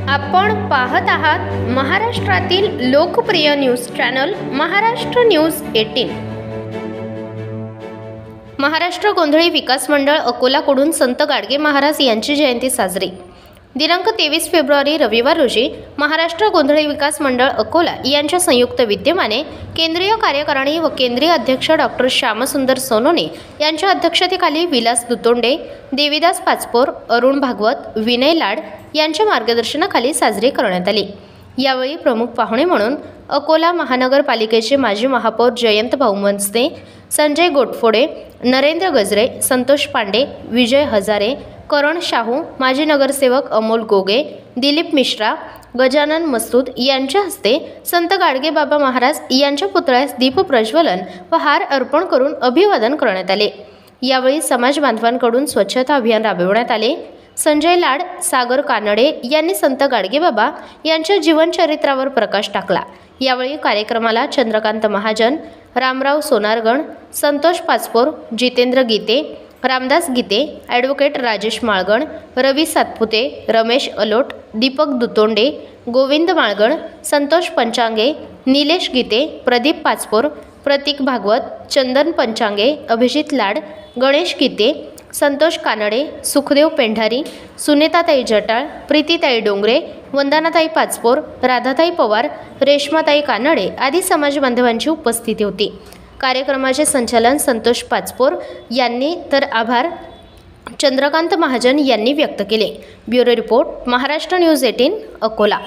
आपण पाहत आहात महाराष्ट्रातील लोकप्रिय news channel Maharashtra news 18। Maharashtra Gondhali Vikas मंडळ अकोलाकडून संत गाडगे महाराज यांची जयंती साजरी। दिनांक 23 फेब्रुवारी रविवार रोजी महाराष्ट्र गोंधळी विकास मंडळ अकोला यांच्या संयुक्त विद्यमाने केंद्रीय कार्यकारिणी व केंद्रीय अध्यक्ष डॉक्टर श्यामसुंदर सोनोने यांच्या अध्यक्षतेखाली विलास दुतोंडे, देवीदास पाचपोर, अरुण भागवत, विनय लाड यांच्या मार्गदर्शनाखाली साजरी करण्यात आली। यावेळी प्रमुख पाहुणे म्हणून अकोला महानगरपालिकेचे माजी महापौर जयंत भाऊ मनसे, संजय गोटफोडे, नरेंद्र गजरे, संतोष पांडे, विजय हजारे, करण शाहू, माजी नगरसेवक अमोल गोगे, दिलीप मिश्रा, गजानन मसूद यांच्या हस्ते संत गाडगे बाबा महाराज यांच्या पुतळ्यास दीप प्रज्वलन व हार अर्पण करून अभिवादन करण्यात आले। यावेळी समाज बांधवांकडून स्वच्छता अभियान राबविण्यात आले। संजय लाड, सागर कानडे यांनी संत गाडगे बाबा यांच्या जीवनचरित्रावर प्रकाश टाकला। यावेळी कार्यक्रमाला चंद्रकांत महाजन, रामराव सोनारगण, संतोष पाचपोर, जितेंद्र गीते, रामदास गीते, ॲडव्होकेट राजेश माळगण, रवी सातपुते, रमेश अलोट, दीपक दुतोंडे, गोविंद माळगण, संतोष पंचांगे, निलेश गीते, प्रदीप पाचपोर, प्रतीक भागवत, चंदन पंचांगे, अभिजित लाड, गणेश गीते, संतोष कानडे, सुखदेव पेंढारी, सुनेताताई जटाळ, प्रीतीताई डोंगरे, वंदनाताई पाचपोर, राधाताई पवार, रेश्माताई कानडे आदी समाज बांधवांची उपस्थिती होती। कार्यक्रमाचे संचालन संतोष पाचपोर यांनी तर आभार चंद्रकांत महाजन यांनी व्यक्त केले। Bureau report Maharashtra news 18 Akola.